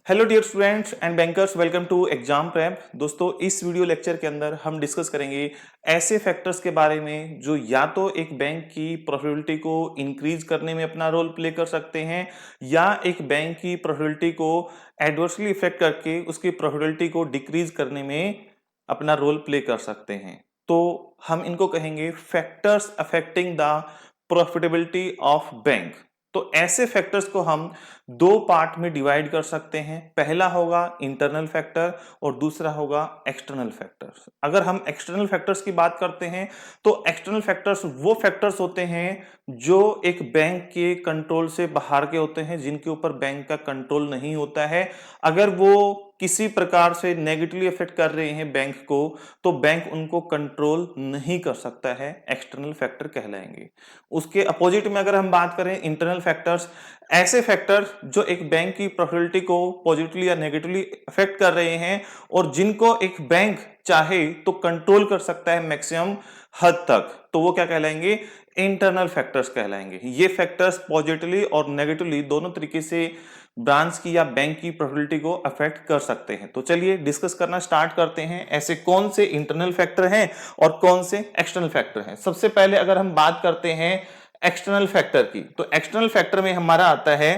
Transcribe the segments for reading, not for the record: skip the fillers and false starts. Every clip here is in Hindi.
Hello dear students and bankers, welcome to exam prep. दोस्तों, इस वीडियो लेक्चर के अंदर हम डिस्कस करेंगे ऐसे फैक्टर्स के बारे में जो या तो एक बैंक की प्रॉफिटेबिलिटी को इंक्रीज करने में अपना रोल प्ले कर सकते हैं या एक बैंक की प्रॉफिटेबिलिटी को एडवर्सली इफेक्ट करके उसकी प्रॉफिटेबिलिटी को डिक्रीज करने में अपना रोल प्ले कर सकते हैं। तो हम इनको कहेंगे factors affecting the profitability of bank. तो ऐसे फैक्टर्स को हम दो पार्ट में डिवाइड कर सकते हैं। पहला होगा इंटरनल फैक्टर और दूसरा होगा एक्सटर्नल फैक्टर्स। अगर हम एक्सटर्नल फैक्टर्स की बात करते हैं तो एक्सटर्नल फैक्टर्स वो फैक्टर्स होते हैं जो एक बैंक के कंट्रोल से बाहर के होते हैं, जिनके ऊपर बैंक का कंट्रोल नहीं होता है। अगर वो किसी प्रकार से नेगेटिवली अफेक्ट कर रहे हैं बैंक को, तो बैंक उनको कंट्रोल नहीं कर सकता है, एक्सटर्नल फैक्टर कहलाएंगे। उसके अपोजिट में अगर हम बात करें इंटरनल फैक्टर्स, ऐसे फैक्टर जो एक बैंक की प्रॉफिटेबिलिटी को पॉजिटिवली या नेगेटिवली अफेक्ट कर रहे हैं और जिनको एक बैंक चाहे तो कंट्रोल कर सकता है मैक्सिमम हद तक, तो वो क्या कहलाएंगे? इंटरनल फैक्टर्स कहलाएंगे। ये फैक्टर्स पॉजिटिवली और नेगेटिवली दोनों तरीके से ब्रांच की या बैंक की प्रॉफिटेबिलिटी को अफेक्ट कर सकते हैं। तो चलिए डिस्कस करना स्टार्ट करते हैं, ऐसे कौन से इंटरनल फैक्टर हैं और कौन से एक्सटर्नल फैक्टर हैं। सबसे पहले अगर हम बात करते हैं एक्सटर्नल फैक्टर की, तो एक्सटर्नल फैक्टर में हमारा आता है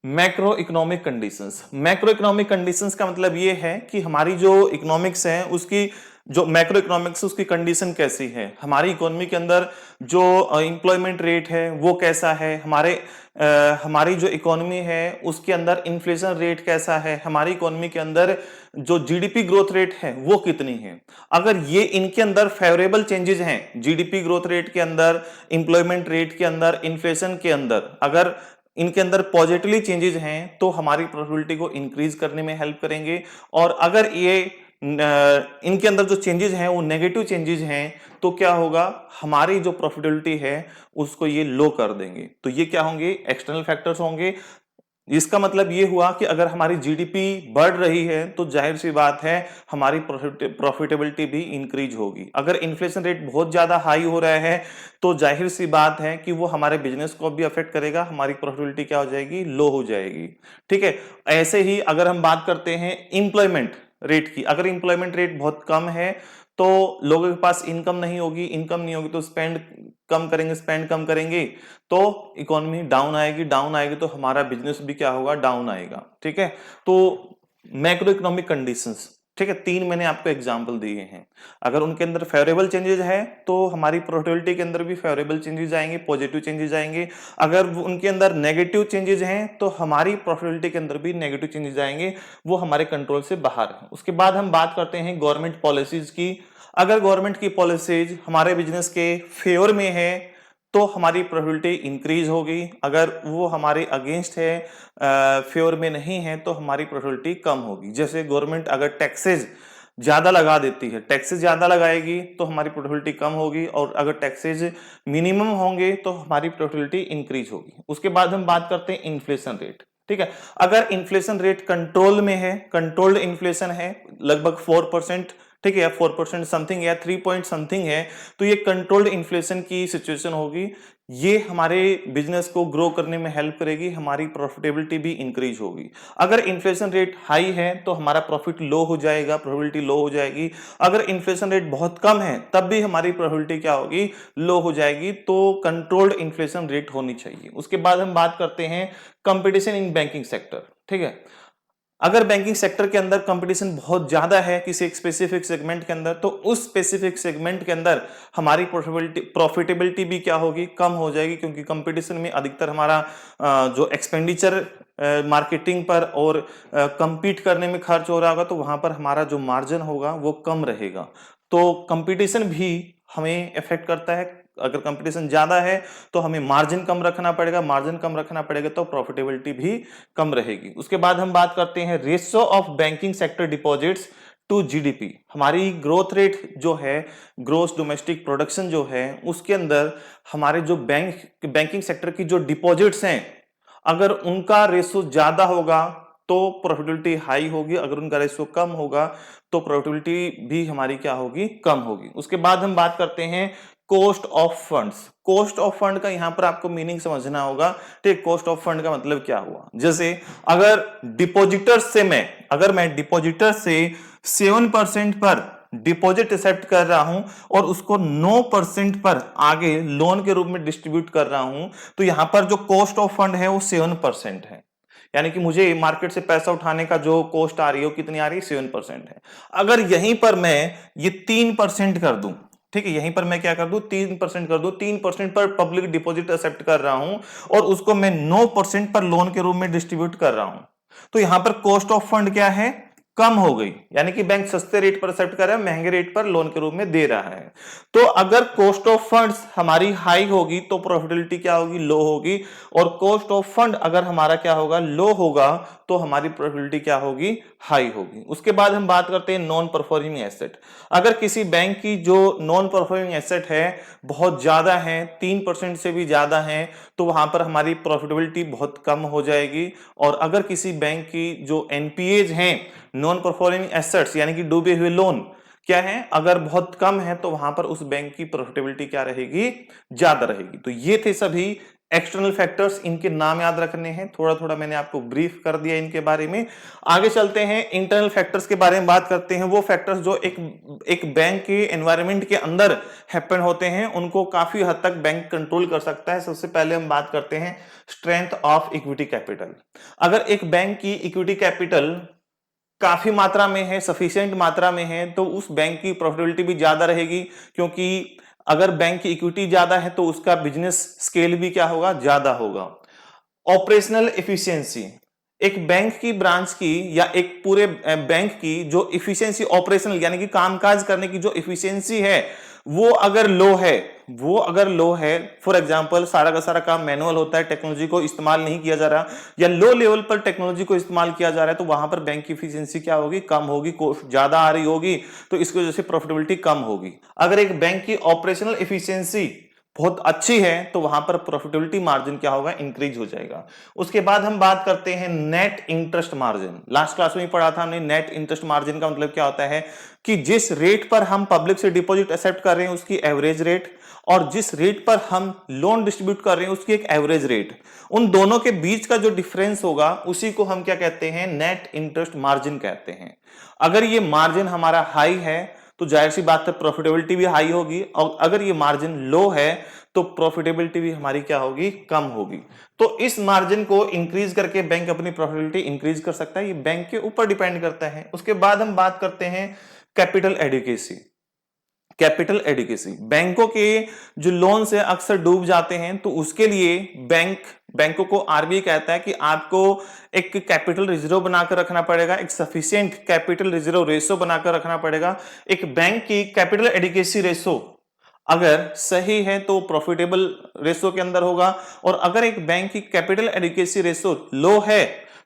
macro economic conditions. Macro economic conditions का मतलब ये है कि हमारी जो इकोनॉमिक्स है उसकी जो मैक्रो इकोनॉमिक्स उसकी कंडीशन कैसी है, हमारी इकोनॉमी के अंदर जो एम्प्लॉयमेंट रेट है वो कैसा है, हमारी जो इकोनॉमी है उसके अंदर इन्फ्लेशन रेट कैसा है, हमारी इकोनॉमी के अंदर जो जीडीपी ग्रोथ रेट है वो कितनी है। अगर ये इनके अंदर फेवरेबल चेंजेस हैं, जीडीपी ग्रोथ रेट के अंदर, एम्प्लॉयमेंट रेट के अंदर, इन्फ्लेशन के अंदर, अगर इनके अंदर पॉजिटिवली चेंजेस हैं तो हमारी प्रोबेबिलिटी को इंक्रीज करने में हेल्प करेंगे। और अगर ये इनके अंदर जो चेंजेस हैं वो नेगेटिव चेंजेस हैं तो क्या होगा, हमारी जो प्रॉफिटेबिलिटी है उसको ये लो कर देंगे। तो ये क्या होंगे? एक्सटर्नल फैक्टर्स होंगे। इसका मतलब ये हुआ कि अगर हमारी जीडीपी बढ़ रही है तो जाहिर सी बात है हमारी प्रॉफिटेबिलिटी भी इंक्रीज होगी। अगर इन्फ्लेशन रेट बहुत ज्यादा हाई हो रहा है तो जाहिर सी बात है कि वो हमारे बिजनेस को भी अफेक्ट करेगा, हमारी प्रॉफिटेबिलिटी क्या हो जाएगी? लो हो जाएगी। ठीक है। ऐसे ही अगर हम बात करते हैं एम्प्लॉयमेंट रेट की, अगर एम्प्लॉयमेंट रेट बहुत कम है तो लोगों के पास इनकम नहीं होगी, इनकम नहीं होगी तो स्पेंड कम करेंगे तो इकोनॉमी डाउन आएगी, डाउन आएगी तो हमारा बिजनेस भी क्या होगा? डाउन आएगा। ठीक है। तो मैक्रो इकोनॉमिक कंडीशंस, ठीक है, तीन मैंने आपको एग्जांपल दिए हैं। अगर उनके अंदर फेवरेबल चेंजेस है तो हमारी प्रोबेबिलिटी के अंदर भी फेवरेबल चेंजेस आएंगे, पॉजिटिव चेंजेस आएंगे। अगर उनके अंदर नेगेटिव चेंजेस हैं तो हमारी प्रोबेबिलिटी के अंदर भी नेगेटिव चेंजेस आएंगे, वो हमारे कंट्रोल से बाहर है। उसके बाद हम बात करते हैं गवर्नमेंट पॉलिसीज की। अगर गवर्नमेंट की पॉलिसीज हमारे बिजनेस के फेवर में है तो हमारी प्रोबेबिलिटी इंक्रीज होगी। अगर वो हमारे अगेंस्ट है, फेवर में नहीं है, तो हमारी प्रोबेबिलिटी कम होगी। जैसे गवर्नमेंट अगर टैक्सेस ज्यादा लगा देती है, टैक्सेस ज्यादा लगाएगी तो हमारी प्रोबेबिलिटी कम होगी, और अगर टैक्सेस मिनिमम होंगे तो हमारी प्रोबेबिलिटी इंक्रीज होगी। उसके बाद हम बात करते हैं इन्फ्लेशन रेट। ठीक है। अगर इन्फ्लेशन रेट कंट्रोल में है, कंट्रोल्ड इन्फ्लेशन है लगभग 4%, ठीक है, या 4% समथिंग या 3 पॉइंट समथिंग है, तो ये कंट्रोल्ड इन्फ्लेशन की सिचुएशन होगी। ये हमारे बिजनेस को ग्रो करने में हेल्प करेगी, हमारी प्रॉफिटेबिलिटी भी इंक्रीज होगी। अगर इन्फ्लेशन रेट हाई है तो हमारा प्रॉफिट लो हो जाएगा, प्रोबेबिलिटी लो हो जाएगी। अगर इन्फ्लेशन रेट बहुत कम है तब भी हमारी प्रोबेबिलिटी क्या होगी? लो हो जाएगी। तो कंट्रोल्ड इन्फ्लेशन रेट होनी चाहिए। उसके बाद हम बात करते हैं कंपटीशन इन बैंकिंग सेक्टर। ठीक है। अगर बैंकिंग सेक्टर के अंदर कंपटीशन बहुत ज्यादा है किसी एक स्पेसिफिक सेगमेंट के अंदर, तो उस स्पेसिफिक सेगमेंट के अंदर हमारी प्रॉफिटेबिलिटी भी क्या होगी? कम हो जाएगी, क्योंकि कंपटीशन में अधिकतर हमारा जो एक्सपेंडिचर मार्केटिंग पर और कंपीट करने में खर्च हो रहा होगा, तो वहां पर हमारा जो मार्जिन होगा वो कम रहेगा। तो कंपटीशन भी हमें इफेक्ट करता है। अगर कंपटीशन ज्यादा है तो हमें मार्जिन कम रखना पड़ेगा, मार्जिन कम रखना पड़ेगा तो प्रॉफिटेबिलिटी भी कम रहेगी। उसके बाद हम बात करते हैं ratio of banking sector deposits to GDP. हमारी ग्रोथ रेट जो है, ग्रोस डोमेस्टिक प्रोडक्शन जो है, उसके अंदर हमारे जो बैंकिंग सेक्टर की जो डिपॉजिट्स हैं, अगर उनका रेशियो ज्यादा होगा तो प्रॉफिटेबिलिटी हाई होगी, अगर उनका रेशियो कम होगा तो प्रॉफिटेबिलिटी भी हमारी क्या होगी? कम होगी। उसके बाद हम बात करते हैं cost of funds. Cost of fund का यहां पर आपको मीनिंग समझना होगा। ठीक, कॉस्ट ऑफ फंड का मतलब क्या हुआ, जैसे अगर अगर मैं डिपॉजिटर से 7% पर डिपॉजिट एक्सेप्ट कर रहा हूं और उसको 9% पर आगे लोन के रूप में डिस्ट्रीब्यूट कर रहा हूं, तो यहां पर जो कॉस्ट ऑफ फंड है वो 7% है। यानी कि मुझे मार्केट से पैसा उठाने का जो कॉस्ट आ रही है वो कितनी आ रही है, 7% है। अगर यहीं पर मैं ये 3% कर दूं, ठीक है, यहीं पर मैं क्या कर दूं, 3% कर दूं, 3% पर पब्लिक डिपॉजिट एक्सेप्ट कर रहा हूं और उसको मैं 9% पर लोन के रूप में डिस्ट्रीब्यूट कर रहा हूं, तो यहां पर कॉस्ट ऑफ फंड क्या है, कम हो गई। यानी कि बैंक सस्ते रेट पर एक्सेप्ट कर रहा है, महंगे रेट पर लोन के रूप में दे रहा है। तो अगर कॉस्ट ऑफ फंड्स हमारी हाई होगी तो प्रॉफिटेबिलिटी क्या होगी, लो होगी। और कॉस्ट ऑफ फंड अगर हमारा क्या होगा, लो होगा, तो हमारी प्रॉफिटेबिलिटी क्या होगी, हाई होगी। उसके बाद हम बात करते हैं नॉन परफॉर्मिंग एसेट। अगर किसी बैंक की जो नॉन परफॉर्मिंग एसेट है बहुत ज्यादा है, 3% से भी ज्यादा है, तो वहां पर हमारी प्रॉफिटेबिलिटी बहुत कम हो जाएगी। और अगर किसी बैंक की जो एनपीएज हैं, नॉन परफॉर्मिंग एसेट्स यानी कि डूबे हुए लोन क्या है, अगर बहुत कम है, तो वहां पर उस बैंक की प्रॉफिटेबिलिटी क्या रहेगी, ज्यादा रहेगी। तो ये थे सभी एक्सटर्नल फैक्टर्स, इनके नाम याद रखने हैं। थोड़ा थोड़ा मैंने आपको ब्रीफ कर दिया इनके बारे में। आगे चलते हैं, इंटरनल फैक्टर्स के बारे में बात करते हैं। वो फैक्टर्स जो एक बैंक के एनवायरनमेंट के अंदर हैपन होते हैं, उनको काफी हद तक बैंक कंट्रोल कर सकता है। सबसे पहले हम बात करते हैं स्ट्रेंथ ऑफ इक्विटी कैपिटल। अगर एक बैंक की इक्विटी कैपिटल काफी मात्रा में है, सफिशिएंट मात्रा में है, तो उस बैंक की प्रॉफिटेबिलिटी भी ज्यादा रहेगी, क्योंकि अगर बैंक की इक्विटी ज्यादा है तो उसका बिजनेस स्केल भी क्या होगा, ज्यादा होगा। ऑपरेशनल एफिशिएंसी, एक बैंक की ब्रांच की या एक पूरे बैंक की जो इफिशिएंसी, ऑपरेशनल यानी कि कामकाज करने की जो इफिशिएंसी है, वो अगर लो है, फॉर एग्जांपल सारा का सारा काम मैनुअल होता है, टेक्नोलॉजी को इस्तेमाल नहीं किया जा रहा, या लो लेवल पर टेक्नोलॉजी को इस्तेमाल किया जा रहा है, तो वहां पर बैंक की इफिशिएंसी क्या होगी, कम होगी, कॉस्ट ज्यादा आ रही होगी, तो इसकी वजह से प्रॉफिटेबिलिटी कम होगी। अगर एक बैंक की ऑपरेशनल एफिशिएंसी बहुत अच्छी है, तो वहां पर प्रॉफिटेबिलिटी मार्जिन क्या होगा, इंक्रीज हो जाएगा। उसके बाद हम बात करते हैं net interest margin. Last class में ही पढ़ा था हमने, नेट इंटरेस्ट मार्जिन का मतलब क्या होता है कि जिस रेट पर हम पब्लिक से डिपॉजिट एक्सेप्ट कर रहे हैं उसकी एवरेज रेट, और जिस रेट पर हम लोन डिस्ट्रीब्यूट कर रहे हैं उसकी एक एवरेज रेट, उन दोनों के बीच का जो डिफरेंस होगा उसी को हम क्या कहते हैं, नेट इंटरेस्ट मार्जिन कहते हैं। अगर ये मार्जिन हमारा हाई है तो जाहिर सी बात है प्रॉफिटेबिलिटी भी हाई होगी, और अगर ये मार्जिन लो है तो प्रॉफिटेबिलिटी भी हमारी क्या होगी, कम होगी। तो इस मार्जिन को इंक्रीज करके बैंक अपनी प्रॉफिटेबिलिटी इंक्रीज कर सकता है, ये बैंक के ऊपर डिपेंड करता है। उसके बाद हम बात करते हैं कैपिटल एडिक्वेसी। कैपिटल एडिक्वेसी, बैंकों के जो लोन से अक्सर डूब जाते हैं, तो उसके लिए बैंकों को आरबीआई कहता है कि आपको एक कैपिटल रिजर्व बनाकर रखना पड़ेगा, एक सफिशिएंट कैपिटल रिजर्व रेशो बनाकर रखना पड़ेगा। एक बैंक की कैपिटल एडिक्वेसी रेशो अगर सही है तो प्रॉफिटेबल रेशो के अंदर होगा, और अगर एक बैंक की कैपिटल एडिक्वेसी रेशो लो है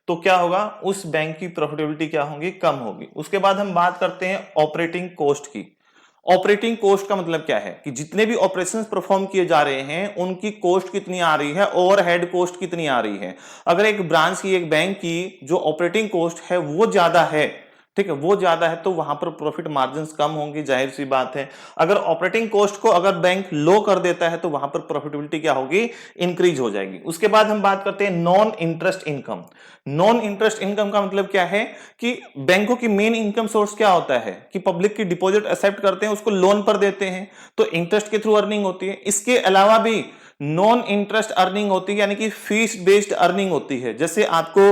तो क्या होगा, उस बैंक की प्रॉफिटेबिलिटी क्या होगी, कम होगी। उसके बाद हम बात करते हैं ऑपरेटिंग कॉस्ट की। ऑपरेटिंग कॉस्ट का मतलब क्या है कि जितने भी ऑपरेशंस परफॉर्म किए जा रहे हैं उनकी कॉस्ट कितनी आ रही है, ओवरहेड कॉस्ट कितनी आ रही है। अगर एक ब्रांच की, एक बैंक की जो ऑपरेटिंग कॉस्ट है वो ज्यादा है, ठीक है, वो ज्यादा है, तो वहां पर प्रॉफिट मार्जिन कम होंगे, जाहिर सी बात है। अगर ऑपरेटिंग कॉस्ट को अगर बैंक लो कर देता है तो वहां पर प्रॉफिटेबिलिटी क्या होगी, इंक्रीज हो जाएगी। उसके बाद हम बात करते हैं non interest income. Non interest income का मतलब क्या है कि बैंकों की मेन इनकम सोर्स क्या होता है कि पब्लिक की डिपॉजिट एक्सेप्ट करते हैं, उसको लोन पर देते हैं, तो इंटरेस्ट के थ्रू अर्निंग होती है। इसके अलावा भी नॉन इंटरेस्ट अर्निंग होती है, यानी कि फीस बेस्ड अर्निंग होती है। जैसे आपको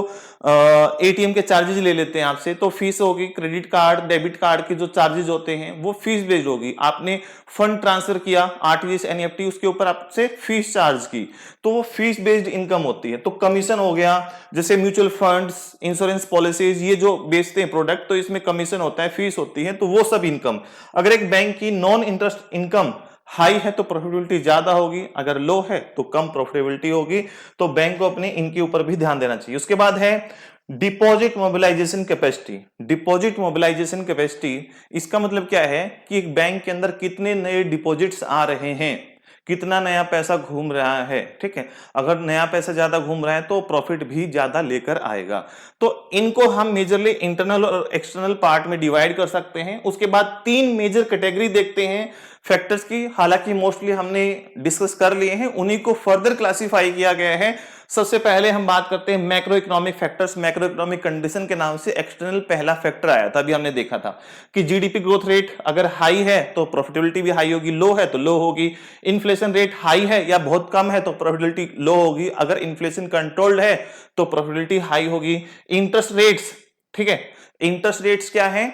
एटीएम के चार्जेस ले लेते हैं आपसे, तो फीस होगी, क्रेडिट कार्ड, डेबिट कार्ड के जो चार्जेस होते हैं वो फीस बेस्ड होगी। आपने फंड ट्रांसफर किया आरटीजीएस एनईएफटी, उसके ऊपर आपसे फीस चार्ज की, तो वो फीस बेस्ड इनकम होती है। तो कमीशन हो गया, जैसे म्यूचुअल फंड्स, इंश्योरेंस पॉलिसीज, ये जो बेचते हैं प्रोडक्ट, तो इसमें कमीशन होता है, फीस होती है, तो वो सब इनकम। अगर एक बैंक की नॉन इंटरेस्ट इनकम हाई है तो प्रॉफिटेबिलिटी ज्यादा होगी, अगर लो है तो कम प्रॉफिटेबिलिटी होगी। तो बैंक को अपने इनके ऊपर भी ध्यान देना चाहिए। उसके बाद है deposit mobilization capacity. Deposit mobilization capacity, इसका मतलब क्या है कि एक बैंक के अंदर कितने नए डिपॉजिट्स आ रहे हैं, कितना नया पैसा घूम रहा है, ठीक है। अगर नया पैसा ज्यादा घूम रहा है तो प्रॉफिट भी ज्यादा लेकर आएगा। तो इनको हम मेजरली इंटरनल और एक्सटर्नल पार्ट में डिवाइड कर सकते हैं। उसके बाद 3 मेजर कैटेगरी देखते हैं फैक्टर्स की, हालांकि मोस्टली हमने डिस्कस कर लिए हैं, उन्हीं को फर्दर क्लासिफाई किया गया है। सबसे पहले हम बात करते हैं macro economic factors. Macro economic condition के नाम से एक्सटर्नल पहला फैक्टर आया था, अभी हमने देखा था कि जीडीपी ग्रोथ रेट अगर हाई है तो प्रॉफिटेबिलिटी भी हाई होगी, लो है तो लो होगी। इन्फ्लेशन रेट हाई है या बहुत कम है तो प्रॉफिटेबिलिटी लो होगी, अगर इन्फ्लेशन कंट्रोल्ड है तो प्रॉफिटेबिलिटी हाई होगी। इंटरेस्ट रेट्स, ठीक है, इंटरेस्ट रेट्स क्या है,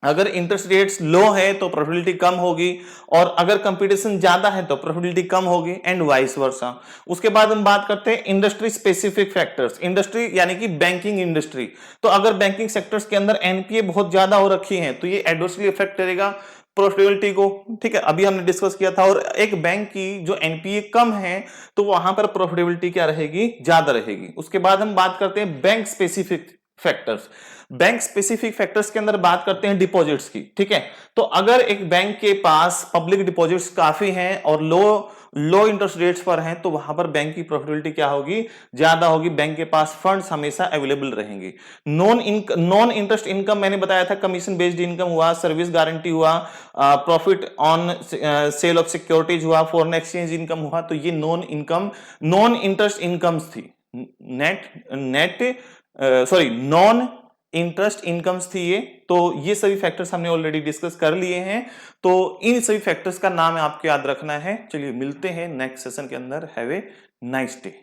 अगर इंटरेस्ट रेट्स लो है तो प्रॉफिटेबिलिटी कम होगी, और अगर कंपटीशन ज्यादा है तो प्रॉफिटेबिलिटी कम होगी, एंड वाइस वर्सा। उसके बाद हम बात करते हैं इंडस्ट्री स्पेसिफिक फैक्टर्स। इंडस्ट्री यानी कि बैंकिंग इंडस्ट्री, तो अगर बैंकिंग सेक्टर्स के अंदर एनपीए बहुत ज्यादा हो रखी है तो ये एडवर्सली इफेक्ट करेगा प्रॉफिटेबिलिटी को, ठीक है, अभी हमने डिस्कस किया था। और एक बैंक की जो एनपीए कम है तो वहां पर प्रॉफिटेबिलिटी क्या रहेगी, ज्यादा रहेगी। उसके बाद हम बात करते हैं bank specific factors. Bank specific factors के अंदर बात करते हैं डिपॉजिट्स की, ठीक है। तो अगर एक बैंक के पास पब्लिक डिपॉजिट्स काफी हैं और लो इंटरेस्ट रेट्स पर हैं तो वहां पर बैंक की प्रॉफिटेबिलिटी क्या होगी, ज्यादा होगी, बैंक के पास फंड्स हमेशा अवेलेबल रहेंगे। नॉन इंटरेस्ट इनकम मैंने बताया था, कमीशन बेस्ड इनकम हुआ, सर्विस गारंटी हुआ, profit on sale of securities हुआ, फॉरेन एक्सचेंज इनकम हुआ, तो ये नॉन इंटरेस्ट इनकम्स थी। नॉन इंटरेस्ट इनकम्स थी ये। तो ये सभी फैक्टर्स हमने ऑलरेडी डिस्कस कर लिए हैं, तो इन सभी फैक्टर्स का नाम आपको याद रखना है। चलिए मिलते हैं नेक्स्ट सेशन के अंदर। Have a nice day.